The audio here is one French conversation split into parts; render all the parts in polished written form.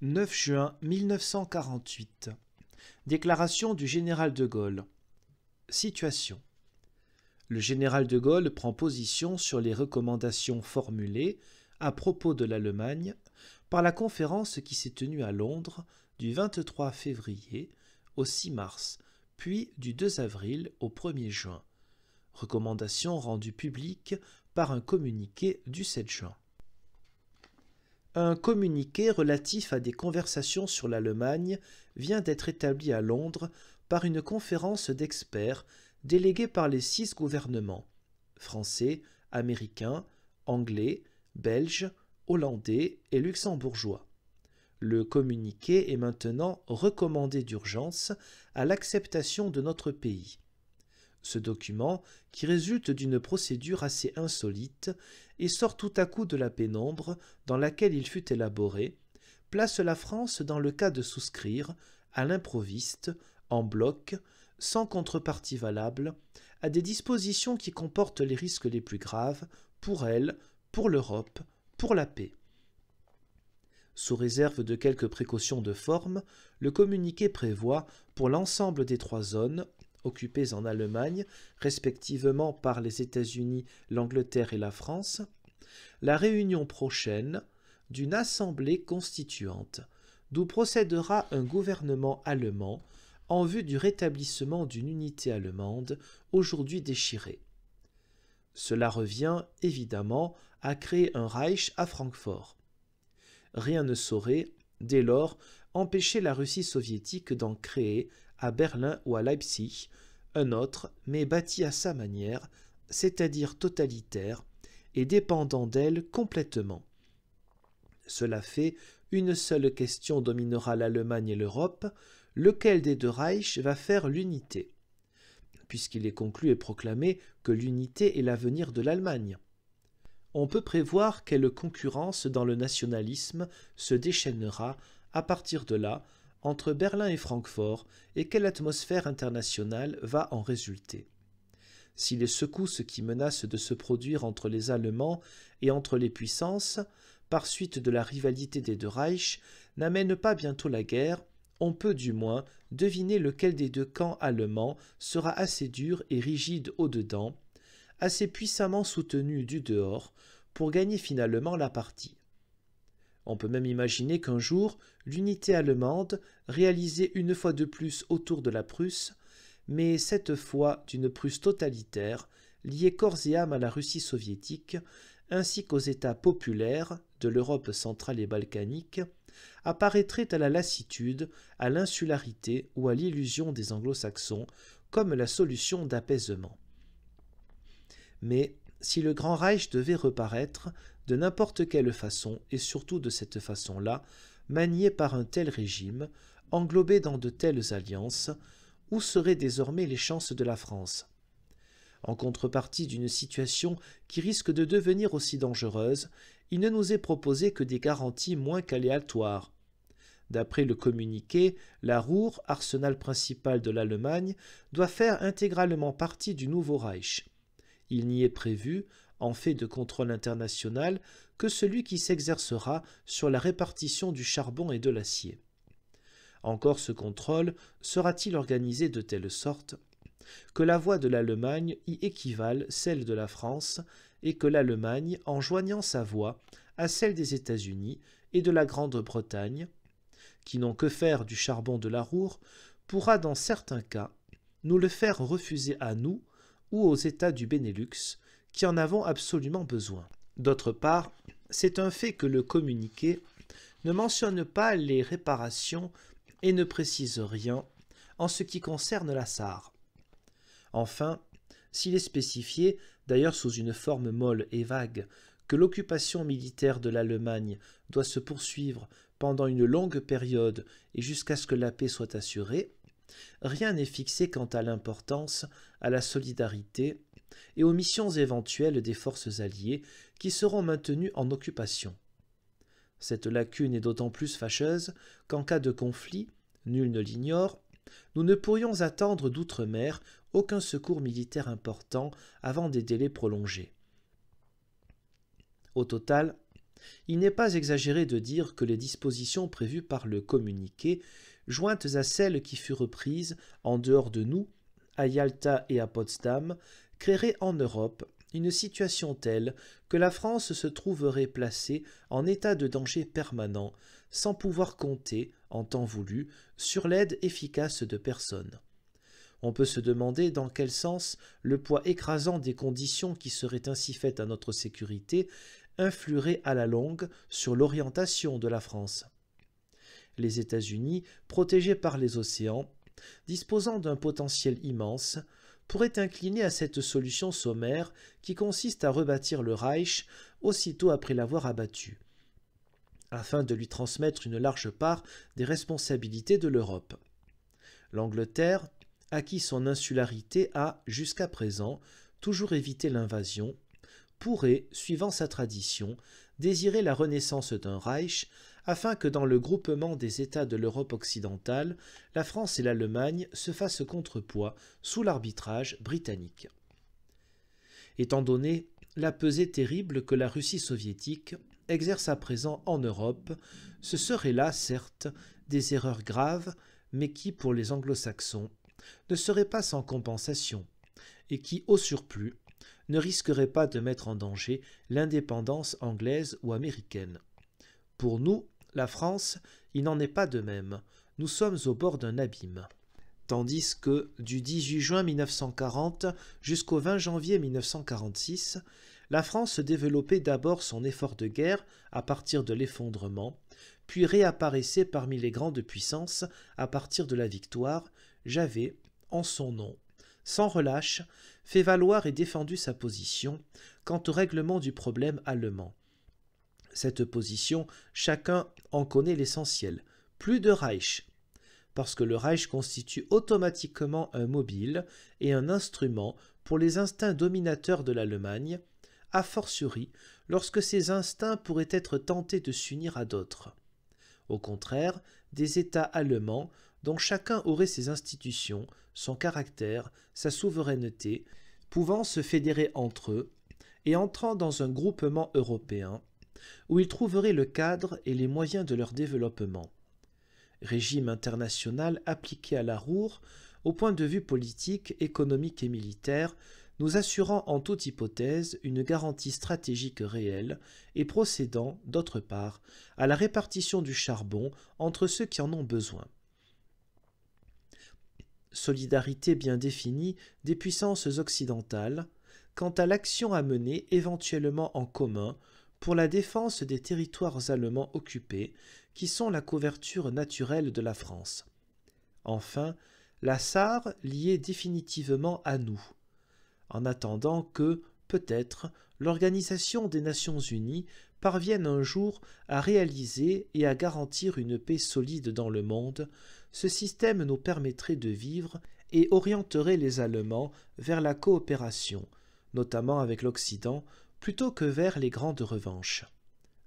9 juin 1948. Déclaration du général de Gaulle. Situation. Le général de Gaulle prend position sur les recommandations formulées à propos de l'Allemagne par la conférence qui s'est tenue à Londres du 23 février au 6 mars, puis du 2 avril au 1er juin. Recommandations rendues publiques par un communiqué du 7 juin. Un communiqué relatif à des conversations sur l'Allemagne vient d'être établi à Londres par une conférence d'experts déléguée par les 6 gouvernements français, américains, anglais, belges, hollandais et luxembourgeois. Le communiqué est maintenant recommandé d'urgence à l'acceptation de notre pays. Ce document, qui résulte d'une procédure assez insolite et sort tout à coup de la pénombre dans laquelle il fut élaboré, place la France dans le cas de souscrire, à l'improviste, en bloc, sans contrepartie valable, à des dispositions qui comportent les risques les plus graves pour elle, pour l'Europe, pour la paix. Sous réserve de quelques précautions de forme, le communiqué prévoit, pour l'ensemble des 3 zones, occupées en Allemagne, respectivement par les États-Unis, l'Angleterre et la France, la réunion prochaine d'une assemblée constituante, d'où procédera un gouvernement allemand en vue du rétablissement d'une unité allemande aujourd'hui déchirée. Cela revient, évidemment, à créer un Reich à Francfort. Rien ne saurait, dès lors, empêcher la Russie soviétique d'en créer, à Berlin ou à Leipzig, un autre, mais bâti à sa manière, c'est-à-dire totalitaire, et dépendant d'elle complètement. Cela fait, une seule question dominera l'Allemagne et l'Europe, lequel des 2 Reichs va faire l'unité, puisqu'il est conclu et proclamé que l'unité est l'avenir de l'Allemagne. On peut prévoir quelle concurrence dans le nationalisme se déchaînera, à partir de là, entre Berlin et Francfort, et quelle atmosphère internationale va en résulter. Si les secousses qui menacent de se produire entre les Allemands et entre les puissances, par suite de la rivalité des 2 Reichs, n'amènent pas bientôt la guerre, on peut du moins deviner lequel des 2 camps allemands sera assez dur et rigide au-dedans, assez puissamment soutenu du dehors, pour gagner finalement la partie. On peut même imaginer qu'un jour, l'unité allemande, réalisée une fois de plus autour de la Prusse, mais cette fois d'une Prusse totalitaire, liée corps et âme à la Russie soviétique, ainsi qu'aux États populaires de l'Europe centrale et balkanique, apparaîtrait à la lassitude, à l'insularité ou à l'illusion des anglo-saxons comme la solution d'apaisement. Mais si le Grand Reich devait reparaître de n'importe quelle façon, et surtout de cette façon-là, manié par un tel régime, englobé dans de telles alliances, où seraient désormais les chances de la France? En contrepartie d'une situation qui risque de devenir aussi dangereuse, il ne nous est proposé que des garanties moins qu'aléatoires. D'après le communiqué, la Ruhr, arsenal principal de l'Allemagne, doit faire intégralement partie du nouveau Reich. Il n'y est prévu, en fait de contrôle international, que celui qui s'exercera sur la répartition du charbon et de l'acier. Encore ce contrôle sera-t-il organisé de telle sorte que la voix de l'Allemagne y équivale celle de la France et que l'Allemagne, en joignant sa voix à celle des États-Unis et de la Grande-Bretagne, qui n'ont que faire du charbon de la Ruhr, pourra dans certains cas nous le faire refuser à nous ou aux États du Benelux, qui en avons absolument besoin. D'autre part, c'est un fait que le communiqué ne mentionne pas les réparations et ne précise rien en ce qui concerne la Sarre. Enfin, s'il est spécifié, d'ailleurs sous une forme molle et vague, que l'occupation militaire de l'Allemagne doit se poursuivre pendant une longue période et jusqu'à ce que la paix soit assurée, rien n'est fixé quant à l'importance, à la solidarité et aux missions éventuelles des forces alliées qui seront maintenues en occupation. Cette lacune est d'autant plus fâcheuse qu'en cas de conflit, nul ne l'ignore, nous ne pourrions attendre d'outre-mer aucun secours militaire important avant des délais prolongés. Au total, Il n'est pas exagéré de dire que les dispositions prévues par le communiqué, jointes à celles qui furent prises en dehors de nous, à Yalta et à Potsdam, créeraient en Europe une situation telle que la France se trouverait placée en état de danger permanent, sans pouvoir compter, en temps voulu, sur l'aide efficace de personne. On peut se demander dans quel sens le poids écrasant des conditions qui seraient ainsi faites à notre sécurité influerait à la longue sur l'orientation de la France. Les États-Unis, protégés par les océans, disposant d'un potentiel immense, pourraient incliner à cette solution sommaire qui consiste à rebâtir le Reich aussitôt après l'avoir abattu, afin de lui transmettre une large part des responsabilités de l'Europe. L'Angleterre, à qui son insularité a, jusqu'à présent, toujours évité l'invasion, pourrait, suivant sa tradition, désirer la renaissance d'un Reich, afin que dans le groupement des États de l'Europe occidentale, la France et l'Allemagne se fassent contrepoids sous l'arbitrage britannique. Étant donné la pesée terrible que la Russie soviétique exerce à présent en Europe, ce seraient là, certes, des erreurs graves, mais qui, pour les anglo-saxons, ne seraient pas sans compensation, et qui, au surplus, ne risqueraient pas de mettre en danger l'indépendance anglaise ou américaine. Pour nous, la France, il n'en est pas de même. Nous sommes au bord d'un abîme. Tandis que, du 18 juin 1940 jusqu'au 20 janvier 1946, la France développait d'abord son effort de guerre à partir de l'effondrement, puis réapparaissait parmi les grandes puissances à partir de la victoire, j'avais, en son nom, sans relâche, fait valoir et défendu sa position quant au règlement du problème allemand. Cette position, chacun en connaît l'essentiel. Plus de Reich, parce que le Reich constitue automatiquement un mobile et un instrument pour les instincts dominateurs de l'Allemagne, a fortiori lorsque ces instincts pourraient être tentés de s'unir à d'autres. Au contraire, des États allemands dont chacun aurait ses institutions, son caractère, sa souveraineté, pouvant se fédérer entre eux et entrant dans un groupement européen, où ils trouveraient le cadre et les moyens de leur développement. Régime international appliqué à la Ruhr, au point de vue politique, économique et militaire, nous assurant en toute hypothèse une garantie stratégique réelle et procédant, d'autre part, à la répartition du charbon entre ceux qui en ont besoin. Solidarité bien définie des puissances occidentales quant à l'action à mener éventuellement en commun pour la défense des territoires allemands occupés qui sont la couverture naturelle de la France. Enfin, la Sarre liée définitivement à nous, en attendant que, peut-être, l'Organisation des Nations Unies parvienne un jour à réaliser et à garantir une paix solide dans le monde, ce système nous permettrait de vivre et orienterait les Allemands vers la coopération, notamment avec l'Occident, plutôt que vers les grandes revanches.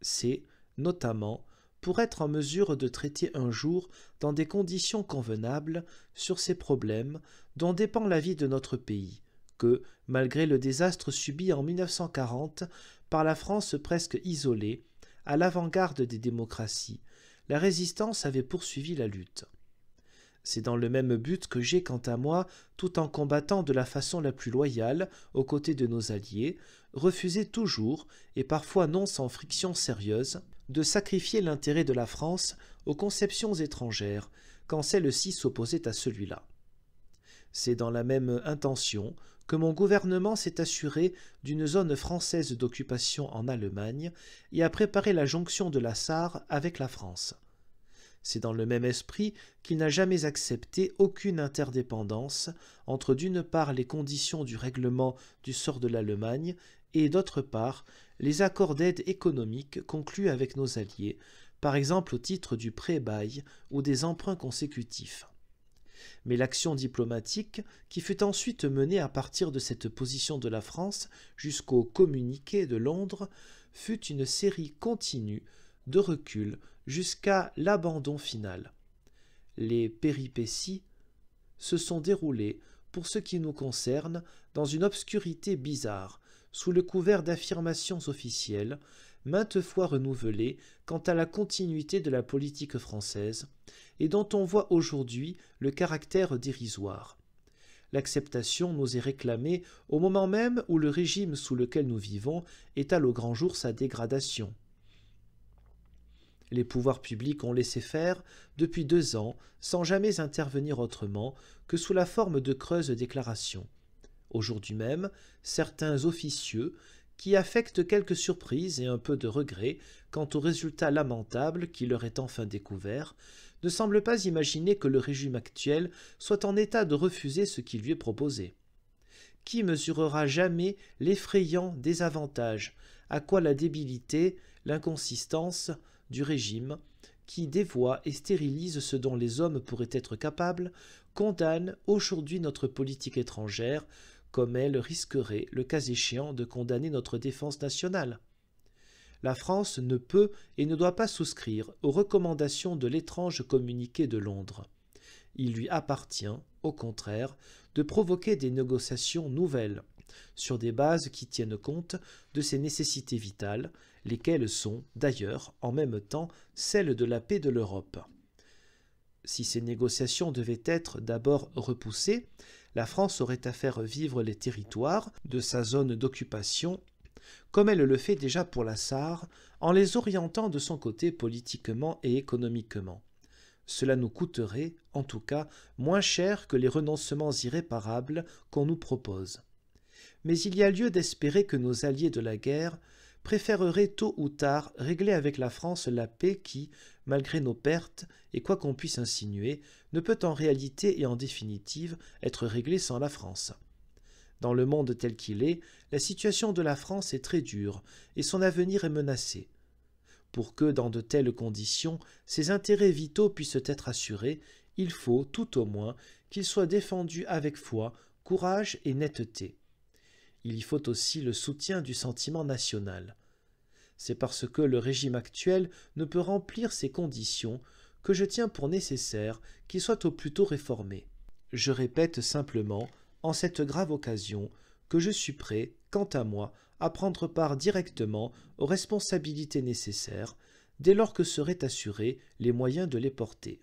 C'est, notamment, pour être en mesure de traiter un jour, dans des conditions convenables, sur ces problèmes dont dépend la vie de notre pays, que, malgré le désastre subi en 1940 par la France presque isolée, à l'avant-garde des démocraties, la résistance avait poursuivi la lutte. C'est dans le même but que j'ai, quant à moi, tout en combattant de la façon la plus loyale, aux côtés de nos alliés, refusé toujours, et parfois non sans friction sérieuse, de sacrifier l'intérêt de la France aux conceptions étrangères, quand celle-ci s'opposait à celui-là. C'est dans la même intention que mon gouvernement s'est assuré d'une zone française d'occupation en Allemagne et a préparé la jonction de la Sarre avec la France. C'est dans le même esprit qu'il n'a jamais accepté aucune interdépendance entre d'une part les conditions du règlement du sort de l'Allemagne et d'autre part les accords d'aide économique conclus avec nos alliés, par exemple au titre du pré-bail ou des emprunts consécutifs. Mais l'action diplomatique, qui fut ensuite menée à partir de cette position de la France jusqu'au communiqué de Londres, fut une série continue de reculs jusqu'à l'abandon final. Les péripéties se sont déroulées, pour ce qui nous concerne, dans une obscurité bizarre, sous le couvert d'affirmations officielles, maintes fois renouvelée quant à la continuité de la politique française, et dont on voit aujourd'hui le caractère dérisoire. L'acceptation nous est réclamée au moment même où le régime sous lequel nous vivons étale au grand jour sa dégradation. Les pouvoirs publics ont laissé faire depuis 2 ans sans jamais intervenir autrement que sous la forme de creuses déclarations. Aujourd'hui même, certains officieux, qui affectent quelques surprises et un peu de regret quant au résultat lamentable qui leur est enfin découvert, ne semblent pas imaginer que le régime actuel soit en état de refuser ce qui lui est proposé. Qui mesurera jamais l'effrayant désavantage, à quoi la débilité, l'inconsistance du régime, qui dévoie et stérilise ce dont les hommes pourraient être capables, condamne aujourd'hui notre politique étrangère, comme elle risquerait, le cas échéant, de condamner notre défense nationale. La France ne peut et ne doit pas souscrire aux recommandations de l'étrange communiqué de Londres. Il lui appartient, au contraire, de provoquer des négociations nouvelles, sur des bases qui tiennent compte de ses nécessités vitales, lesquelles sont, d'ailleurs, en même temps, celles de la paix de l'Europe. Si ces négociations devaient être d'abord repoussées, la France aurait à faire vivre les territoires de sa zone d'occupation, comme elle le fait déjà pour la Sarre, en les orientant de son côté politiquement et économiquement. Cela nous coûterait, en tout cas, moins cher que les renoncements irréparables qu'on nous propose. Mais il y a lieu d'espérer que nos alliés de la guerre préféreraient tôt ou tard régler avec la France la paix qui, malgré nos pertes, et quoi qu'on puisse insinuer, ne peut en réalité et en définitive être réglée sans la France. Dans le monde tel qu'il est, la situation de la France est très dure et son avenir est menacé. Pour que, dans de telles conditions, ses intérêts vitaux puissent être assurés, il faut, tout au moins, qu'ils soient défendus avec foi, courage et netteté. Il y faut aussi le soutien du sentiment national. C'est parce que le régime actuel ne peut remplir ces conditions que je tiens pour nécessaire qu'il soit au plus tôt réformé. Je répète simplement, en cette grave occasion, que je suis prêt, quant à moi, à prendre part directement aux responsabilités nécessaires, dès lors que seraient assurés les moyens de les porter.